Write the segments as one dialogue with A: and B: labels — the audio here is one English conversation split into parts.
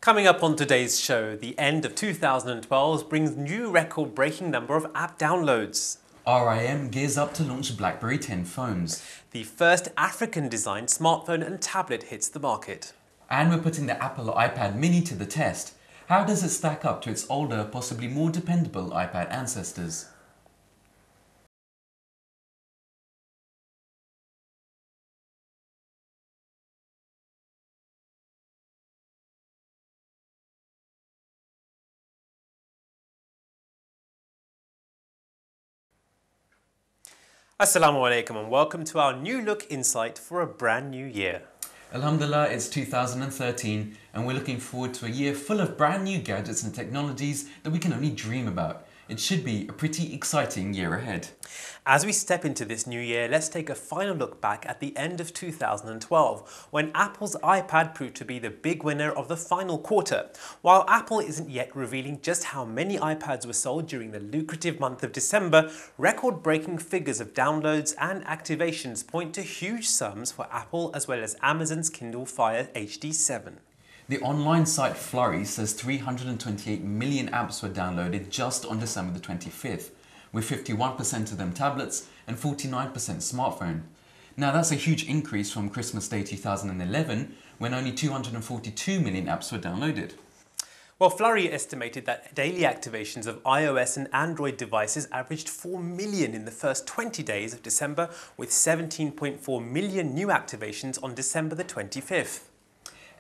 A: Coming up on today's show, the end of 2012 brings new record-breaking number of app downloads.
B: RIM gears up to launch BlackBerry 10 phones.
A: The first African-designed smartphone and tablet hits the market.
B: And we're putting the Apple iPad mini to the test. How does it stack up to its older, possibly more dependable iPad ancestors?
A: Assalamu alaikum and welcome to our new look insight for a brand new year.
B: Alhamdulillah, it's 2013 and we're looking forward to a year full of brand new gadgets and technologies that we can only dream about. It should be a pretty exciting year ahead.
A: As we step into this new year, let's take a final look back at the end of 2012, when Apple's iPad proved to be the big winner of the final quarter. While Apple isn't yet revealing just how many iPads were sold during the lucrative month of December, record-breaking figures of downloads and activations point to huge sums for Apple as well as Amazon's Kindle Fire HD7.
B: The online site Flurry says 328 million apps were downloaded just on December the 25th, with 51% of them tablets and 49% smartphone. Now that's a huge increase from Christmas Day 2011, when only 242 million apps were downloaded.
A: Well, Flurry estimated that daily activations of iOS and Android devices averaged 4 million in the first 20 days of December, with 17.4 million new activations on December the 25th.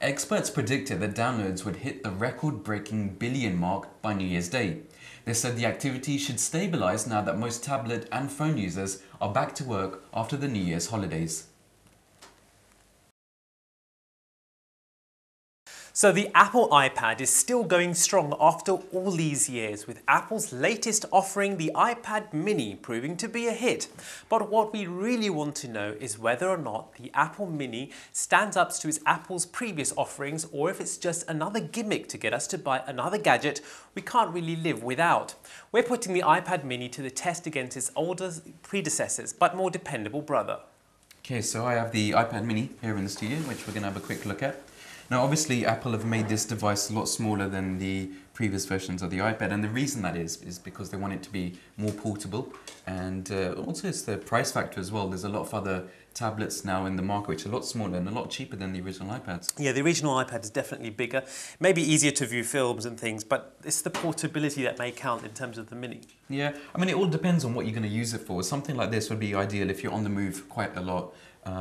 B: Experts predicted that downloads would hit the record-breaking billion mark by New Year's Day. They said the activity should stabilise now that most tablet and phone users are back to work after the New Year's holidays.
A: So the Apple iPad is still going strong after all these years, with Apple's latest offering, the iPad mini, proving to be a hit. But what we really want to know is whether or not the Apple mini stands up to Apple's previous offerings, or if it's just another gimmick to get us to buy another gadget we can't really live without. We're putting the iPad mini to the test against its older predecessors, but more dependable brother.
B: Okay, so I have the iPad mini here in the studio, which we're going to have a quick look at. Now obviously Apple have made this device a lot smaller than the previous versions of the iPad, and the reason that is because they want it to be more portable, and also it's the price factor as well. There's a lot of other tablets now in the market which are a lot smaller and a lot cheaper than the original iPads.
A: Yeah, the original iPad is definitely bigger, maybe easier to view films and things, but it's the portability that may count in terms of the mini.
B: Yeah, I mean it all depends on what you're going to use it for. Something like this would be ideal if you're on the move quite a lot.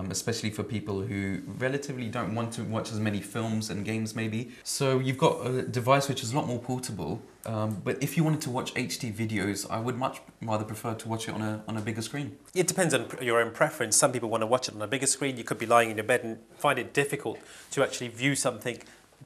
B: Especially for people who relatively don't want to watch as many films and games maybe. So you've got a device which is a lot more portable, but if you wanted to watch HD videos, I would much rather prefer to watch it on a bigger screen.
A: It depends on your own preference. Some people want to watch it on a bigger screen. You could be lying in your bed and find it difficult to actually view something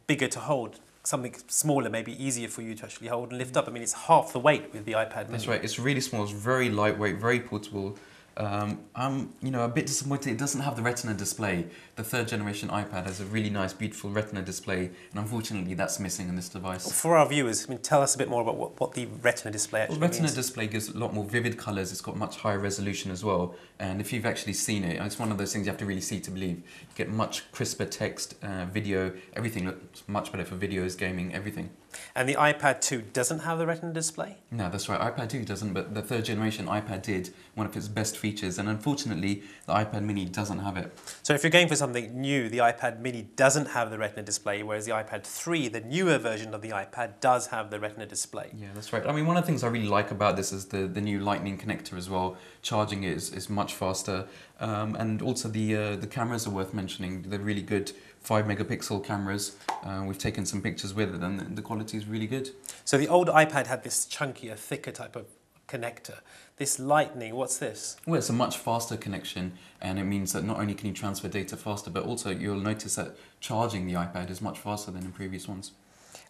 A: bigger to hold. Something smaller may be easier for you to actually hold and lift up. I mean, it's half the weight with the iPad mini.
B: That's right, it's really small, it's very lightweight, very portable. I'm a bit disappointed it doesn't have the Retina display. The third generation iPad has a really nice, beautiful Retina display, and unfortunately that's missing in this device.
A: For our viewers, I mean, tell us a bit more about what the Retina display actually means.
B: Retina display gives a lot more vivid colours, it's got much higher resolution as well, and if you've actually seen it, it's one of those things you have to really see to believe. You get much crisper text, video, everything looks much better for videos, gaming, everything.
A: And the iPad 2 doesn't have the Retina display?
B: No, that's right. iPad 2 doesn't, but the third generation iPad did, one of its best features, and unfortunately the iPad mini doesn't have it.
A: So if you're going for something new, the iPad mini doesn't have the Retina display, whereas the iPad 3, the newer version of the iPad, does have the Retina display.
B: Yeah, that's right. I mean, one of the things I really like about this is the new Lightning connector as well. Charging it is much faster, and also the cameras are worth mentioning. They're really good 5-megapixel cameras. We've taken some pictures with it and the quality is really good.
A: So the old iPad had this chunkier, thicker type of connector. This Lightning, what's this?
B: Well, it's a much faster connection, and it means that not only can you transfer data faster, but also you'll notice that charging the iPad is much faster than in previous ones.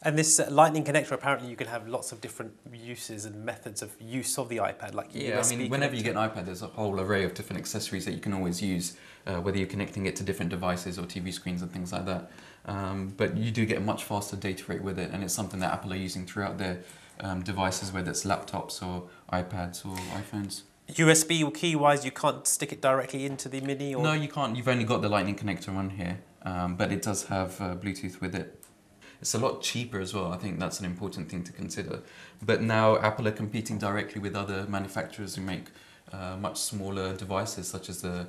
A: And this Lightning connector, apparently you can have lots of different uses and methods of use of the iPad, like
B: yeah,
A: USB
B: I mean, whenever you get an iPad, there's a whole array of different accessories that you can always use, whether you're connecting it to different devices or TV screens and things like that. But you do get a much faster data rate with it, and it's something that Apple are using throughout their devices, whether it's laptops or iPads or iPhones.
A: USB key-wise, you can't stick it directly into the mini? Or?
B: No, you can't. You've only got the Lightning connector on here, but it does have Bluetooth with it. It's a lot cheaper as well. I think that's an important thing to consider. But now Apple are competing directly with other manufacturers who make much smaller devices, such as the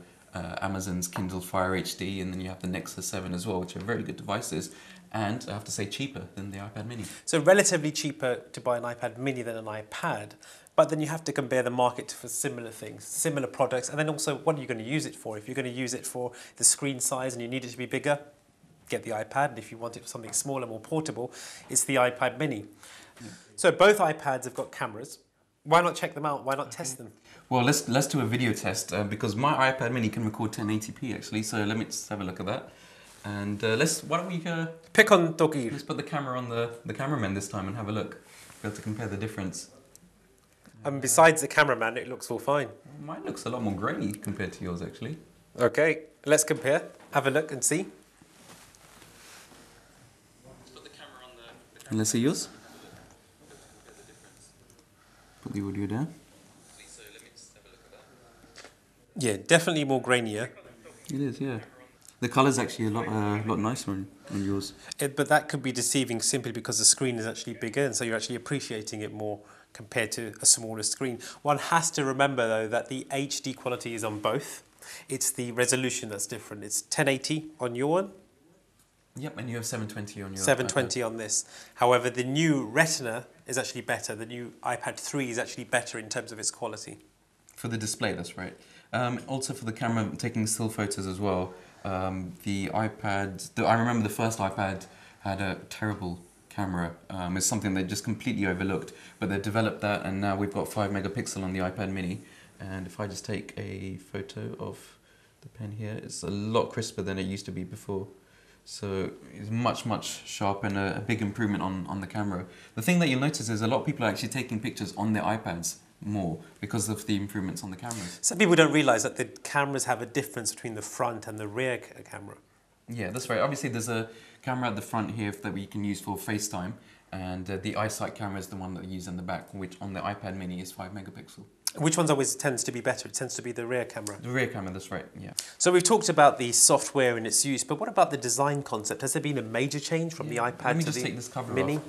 B: Amazon's Kindle Fire HD, and then you have the Nexus 7 as well, which are very good devices, and I have to say cheaper than the iPad mini.
A: So relatively cheaper to buy an iPad mini than an iPad, but then you have to compare the market for similar things, similar products, and then also what are you going to use it for? If you're going to use it for the screen size and you need it to be bigger, get the iPad, and if you want it for something smaller, more portable, it's the iPad mini. Yeah. So both iPads have got cameras. Why not check them out? Why not test them?
B: Well, let's do a video test because my iPad mini can record 1080p actually. So let me just have a look at that. And why don't we
A: pick on Dogir.
B: Let's put the camera on the cameraman this time and have a look. Be able to compare the difference.
A: And besides the cameraman, it looks all fine.
B: Mine looks a lot more grainy compared to yours actually.
A: Okay, let's compare. Have a look and see.
B: Let's put the camera on the camera. And let's see yours. Put the audio down.
A: Yeah, definitely more grainier.
B: It is, yeah. The colour's actually a lot nicer on yours.
A: But that could be deceiving simply because the screen is actually bigger, and so you're actually appreciating it more compared to a smaller screen. One has to remember, though, that the HD quality is on both. It's the resolution that's different. It's 1080 on your one.
B: Yep, and you have 720 on your
A: 720
B: iPad.
A: On this. However, the new Retina is actually better. The new iPad 3 is actually better in terms of its quality.
B: For the display, that's right. Also for the camera, taking still photos as well. The iPad, I remember the first iPad had a terrible camera. It's something they just completely overlooked, but they developed that, and now we've got 5 megapixel on the iPad mini. And if I just take a photo of the pen here, it's a lot crisper than it used to be before. So it's much sharper and a big improvement on the camera. The thing that you'll notice is a lot of people are actually taking pictures on their iPads more because of the improvements on the cameras.
A: Some people don't realise that the cameras have a difference between the front and the rear camera.
B: Yeah, that's right. Obviously there's a camera at the front here that we can use for FaceTime, and the iSight camera is the one that we use in the back, which on the iPad mini is 5 megapixel.
A: Which one's always tends to be better? It tends to be the rear camera.
B: The rear camera, that's right, yeah.
A: So we've talked about the software and its use, but what about the design concept? Has there been a major change from the iPad to the Mini?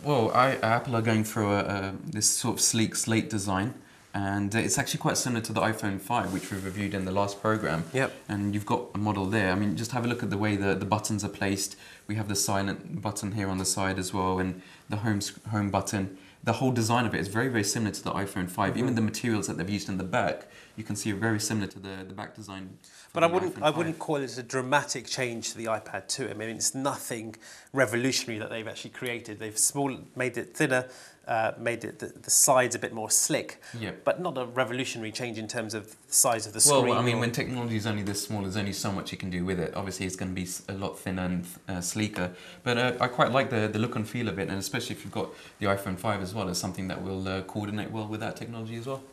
B: Well, Apple are going through this sort of sleek slate design, and it's actually quite similar to the iPhone 5, which we reviewed in the last program.
A: Yep.
B: And you've got a model there. I mean, just have a look at the way the buttons are placed. We have the silent button here on the side as well, and the home button. The whole design of it is very similar to the iPhone 5. Mm-hmm. Even the materials that they've used in the back, you can see are very similar to the back design.
A: But I wouldn't call it a dramatic change to the iPad 2. I mean, it's nothing revolutionary that they've actually created. They've made it thinner, made it the sides a bit more slick.
B: Yeah.
A: But not a revolutionary change in terms of the size of the screen.
B: Well, I mean, when technology is only this small, there's only so much you can do with it. Obviously, it's going to be a lot thinner and sleeker. But I quite like the look and feel of it, and especially if you've got the iPhone 5 as well, it's something that will coordinate well with that technology as well.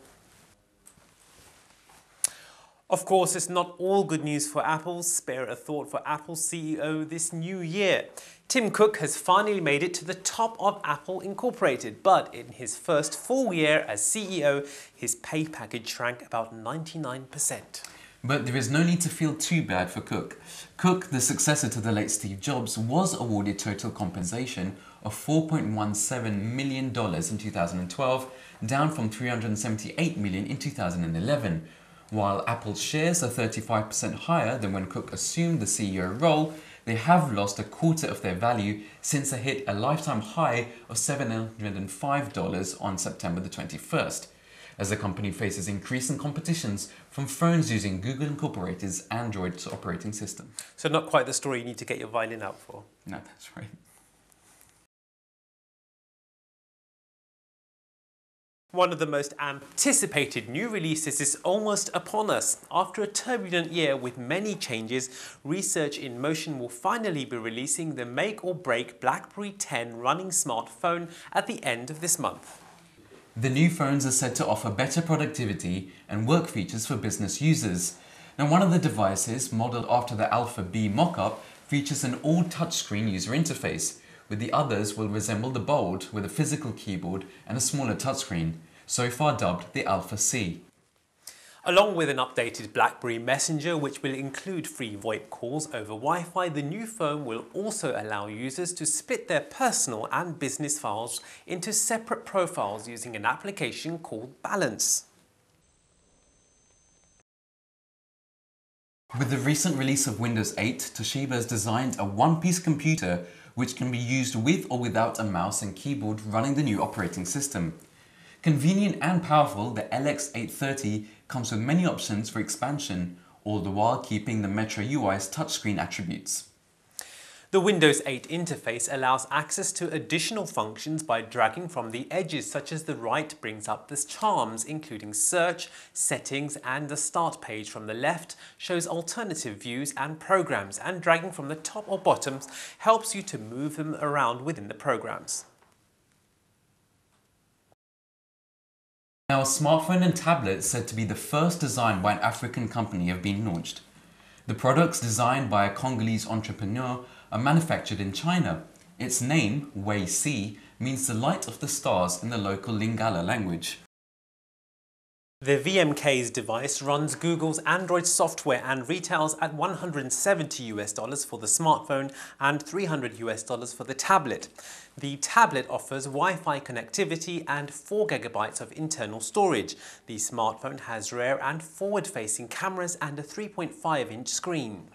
A: Of course, it's not all good news for Apple. Spare a thought for Apple CEO this new year. Tim Cook has finally made it to the top of Apple Incorporated, but in his first full year as CEO, his pay package shrank about 99%.
B: But there is no need to feel too bad for Cook. Cook, the successor to the late Steve Jobs, was awarded total compensation of $4.17 million in 2012, down from $378 million in 2011. While Apple's shares are 35% higher than when Cook assumed the CEO role, they have lost a quarter of their value since they hit a lifetime high of $705 on September the 21st, as the company faces increasing competitions from phones using Google Incorporated's Android operating system.
A: So not quite the story you need to get your violin out for.
B: No, that's right.
A: One of the most anticipated new releases is almost upon us. After a turbulent year with many changes, Research in Motion will finally be releasing the make-or-break BlackBerry 10 running smartphone at the end of this month.
B: The new phones are said to offer better productivity and work features for business users. Now, one of the devices, modelled after the Alpha B mock-up, features an all-touchscreen user interface, with the others will resemble the Bold with a physical keyboard and a smaller touchscreen, so far dubbed the Alpha C.
A: Along with an updated BlackBerry Messenger, which will include free VoIP calls over Wi-Fi, the new phone will also allow users to split their personal and business files into separate profiles using an application called Balance.
B: With the recent release of Windows 8, Toshiba has designed a one-piece computer which can be used with or without a mouse and keyboard running the new operating system. Convenient and powerful, the LX830 comes with many options for expansion, all the while keeping the Metro UI's touchscreen attributes.
A: The Windows 8 interface allows access to additional functions by dragging from the edges, such as the right brings up the charms, including search, settings, and the start page from the left shows alternative views and programs, and dragging from the top or bottoms helps you to move them around within the programs.
B: Now, a smartphone and tablet said to be the first designed by an African company have been launched. The products, designed by a Congolese entrepreneur, are manufactured in China. Its name, Wei Si, means the light of the stars in the local Lingala language.
A: The VMK's device runs Google's Android software and retails at $170 for the smartphone and $300 for the tablet. The tablet offers Wi-Fi connectivity and 4 GB of internal storage. The smartphone has rear and forward-facing cameras and a 3.5-inch screen.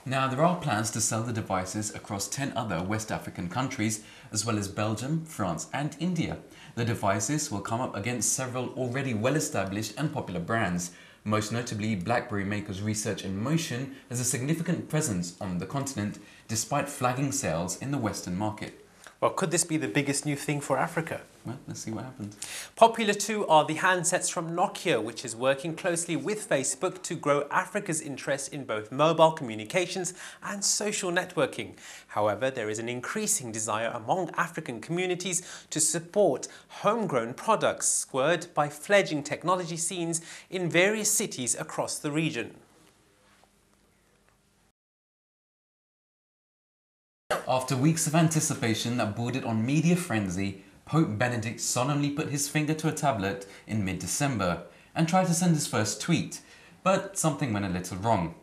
B: Now, there are plans to sell the devices across 10 other West African countries, as well as Belgium, France and India. The devices will come up against several already well-established and popular brands. Most notably, BlackBerry makers Research in Motion has a significant presence on the continent, despite flagging sales in the Western market.
A: Well, could this be the biggest new thing for Africa?
B: Well, let's see what happens.
A: Popular too are the handsets from Nokia, which is working closely with Facebook to grow Africa's interest in both mobile communications and social networking. However, there is an increasing desire among African communities to support homegrown products spurred by fledgling technology scenes in various cities across the region.
B: After weeks of anticipation that bordered on media frenzy, Pope Benedict solemnly put his finger to a tablet in mid-December and tried to send his first tweet, but something went a little wrong.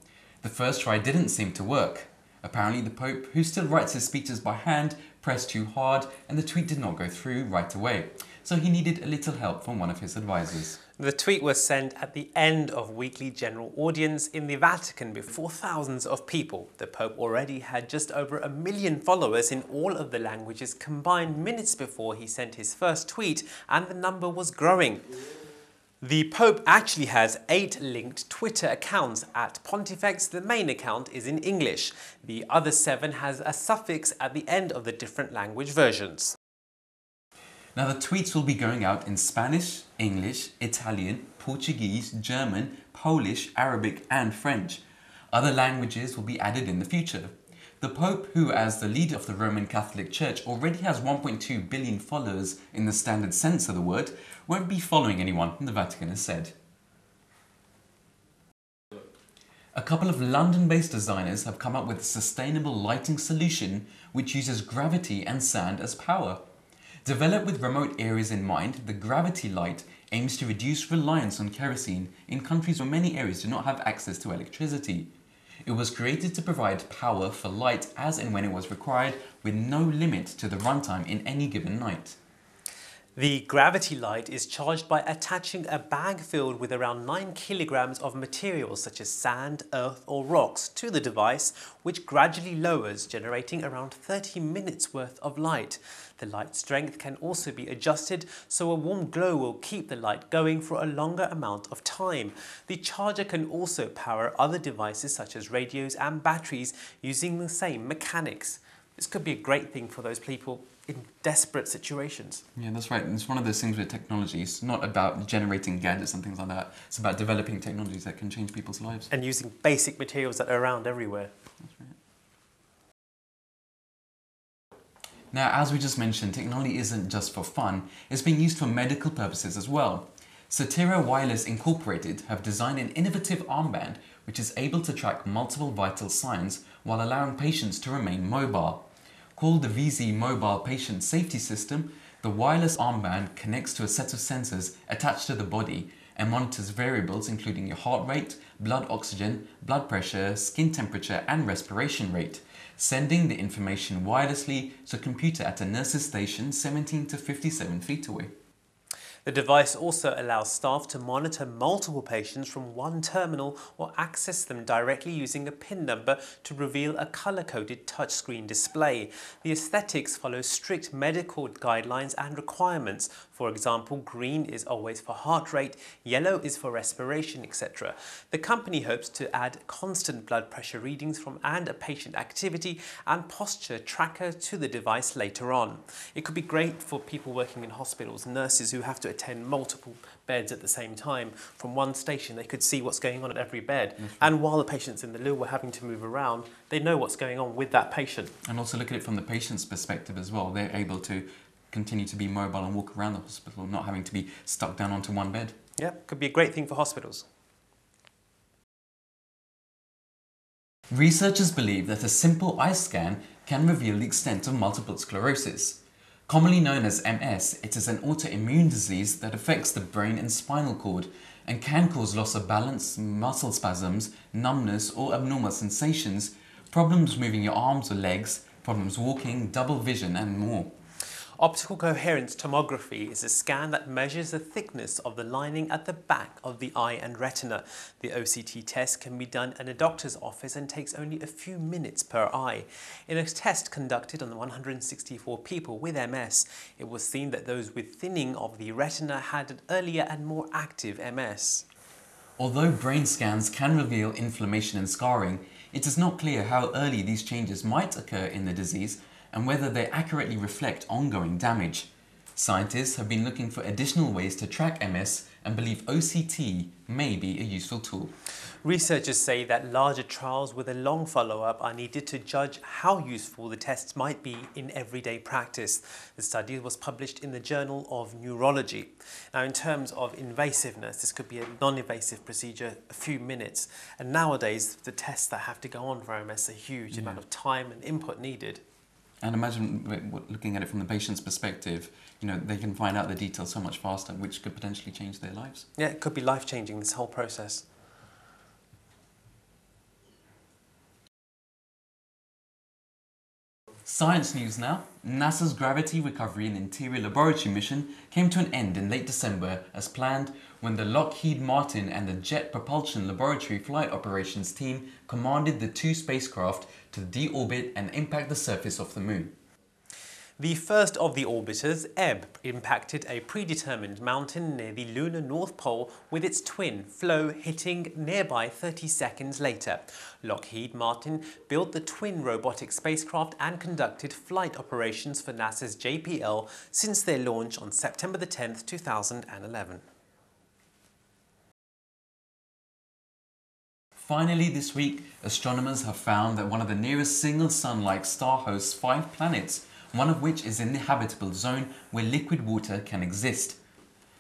B: The first try didn't seem to work. Apparently the Pope, who still writes his speeches by hand, pressed too hard and the tweet did not go through right away, so he needed a little help from one of his advisors.
A: The tweet was sent at the end of weekly general audience in the Vatican before thousands of people. The Pope already had just over 1 million followers in all of the languages combined minutes before he sent his first tweet, and the number was growing. The Pope actually has 8 linked Twitter accounts. At Pontifex, the main account is in English. The other 7 has a suffix at the end of the different language versions.
B: Now, the tweets will be going out in Spanish, English, Italian, Portuguese, German, Polish, Arabic and French. Other languages will be added in the future. The Pope, who as the leader of the Roman Catholic Church already has 1.2 billion followers in the standard sense of the word, won't be following anyone, the Vatican has said. A couple of London-based designers have come up with a sustainable lighting solution which uses gravity and sand as power. Developed with remote areas in mind, the gravity light aims to reduce reliance on kerosene in countries where many areas do not have access to electricity. It was created to provide power for light as and when it was required, with no limit to the runtime in any given night.
A: The gravity light is charged by attaching a bag filled with around 9 kilograms of materials such as sand, earth or rocks to the device, which gradually lowers, generating around 30 minutes worth of light. The light strength can also be adjusted so a warm glow will keep the light going for a longer amount of time. The charger can also power other devices such as radios and batteries using the same mechanics. This could be a great thing for those people in desperate situations.
B: Yeah, that's right. And it's one of those things with technology. It's not about generating gadgets and things like that. It's about developing technologies that can change people's lives.
A: And using basic materials that are around everywhere.
B: That's right. Now, as we just mentioned, technology isn't just for fun. It's being used for medical purposes as well. Satira Wireless Incorporated have designed an innovative armband which is able to track multiple vital signs while allowing patients to remain mobile. Called the VZ Mobile Patient Safety System, the wireless armband connects to a set of sensors attached to the body and monitors variables including your heart rate, blood oxygen, blood pressure, skin temperature and respiration rate, sending the information wirelessly to a computer at a nurse's station 17 to 57 feet away.
A: The device also allows staff to monitor multiple patients from one terminal or access them directly using a PIN number to reveal a colour-coded touchscreen display. The aesthetics follow strict medical guidelines and requirements. For example, green is always for heart rate, yellow is for respiration, etc. The company hopes to add constant blood pressure readings from and a patient activity and posture tracker to the device later on. It could be great for people working in hospitals, nurses who have to attend multiple beds at the same time. From one station they could see what's going on at every bed. And while the patients in the loo were having to move around, they know what's going on with that patient.
B: And also look at it from the patient's perspective as well. They're able to continue to be mobile and walk around the hospital, not having to be stuck down onto one bed.
A: Yeah, could be a great thing for hospitals.
B: Researchers believe that a simple eye scan can reveal the extent of multiple sclerosis. Commonly known as MS, it is an autoimmune disease that affects the brain and spinal cord and can cause loss of balance, muscle spasms, numbness or abnormal sensations, problems moving your arms or legs, problems walking, double vision and more.
A: Optical coherence tomography is a scan that measures the thickness of the lining at the back of the eye and retina. The OCT test can be done in a doctor's office and takes only a few minutes per eye. In a test conducted on 164 people with MS, it was seen that those with thinning of the retina had an earlier and more active MS.
B: Although brain scans can reveal inflammation and scarring, it is not clear how early these changes might occur in the disease and whether they accurately reflect ongoing damage. Scientists have been looking for additional ways to track MS and believe OCT may be a useful tool.
A: Researchers say that larger trials with a long follow-up are needed to judge how useful the tests might be in everyday practice. The study was published in the Journal of Neurology. Now, in terms of invasiveness, this could be a non-invasive procedure, a few minutes. And nowadays, the tests that have to go on for MS are huge, the amount of time and input needed.
B: And imagine looking at it from the patient's perspective, they can find out the details so much faster, which could potentially change their lives.
A: Yeah, it could be life-changing, this whole process.
B: Science news now. NASA's Gravity Recovery and Interior Laboratory mission came to an end in late December as planned when the Lockheed Martin and the Jet Propulsion Laboratory Flight Operations team commanded the two spacecraft to deorbit and impact the surface of the Moon.
A: The first of the orbiters, Ebb, impacted a predetermined mountain near the lunar North Pole with its twin, Flo, hitting nearby 30 seconds later. Lockheed Martin built the twin robotic spacecraft and conducted flight operations for NASA's JPL since their launch on September 10, 2011.
B: Finally this week, astronomers have found that one of the nearest single sun-like star hosts 5 planets, one of which is in the habitable zone where liquid water can exist.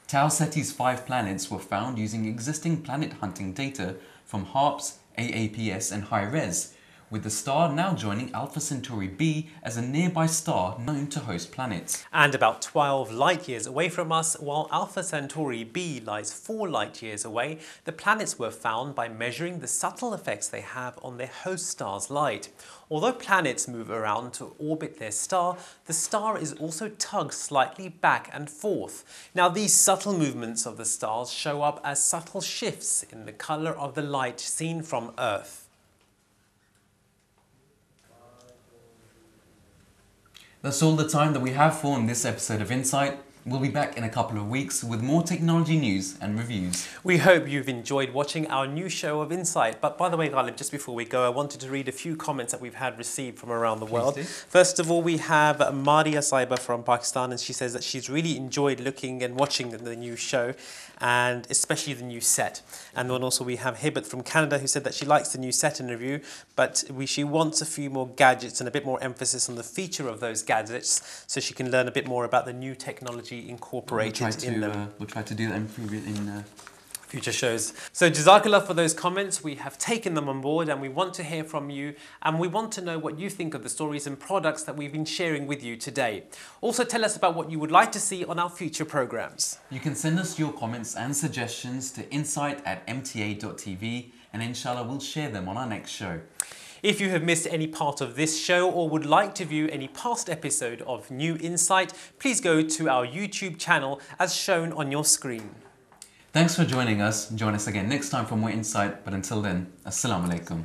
B: Tau Ceti's 5 planets were found using existing planet hunting data from HARPS, AAPS and HiRES, with the star now joining Alpha Centauri b as a nearby star known to host planets.
A: And about 12 light-years away from us, while Alpha Centauri b lies 4 light-years away, the planets were found by measuring the subtle effects they have on their host star's light. Although planets move around to orbit their star, the star is also tugged slightly back and forth. Now, these subtle movements of the stars show up as subtle shifts in the colour of the light seen from Earth.
B: That's all the time that we have for in this episode of Insight. We'll be back in a couple of weeks with more technology news and reviews.
A: We hope you've enjoyed watching our new show of Insight. But by the way, Ghalib, just before we go, I wanted to read a few comments that we've had received from around the world. First of all, we have Maria Saiba from Pakistan, and she says that she's really enjoyed looking and watching the new show, and especially the new set. And then also we have Hibbert from Canada, who said that she likes the new set and review, but she wants a few more gadgets and a bit more emphasis on the feature of those gadgets so she can learn a bit more about the new technology incorporated in them.
B: We'll try to do that in
A: future shows. So Jazakallah for those comments. We have taken them on board and we want to hear from you, and we want to know what you think of the stories and products that we've been sharing with you today. Also tell us about what you would like to see on our future programs.
B: You can send us your comments and suggestions to insight@mta.tv, and inshallah we'll share them on our next show.
A: If you have missed any part of this show or would like to view any past episode of New Insight, please go to our YouTube channel as shown on your screen.
B: Thanks for joining us. Join us again next time for more insight. But until then, Assalamu alaikum.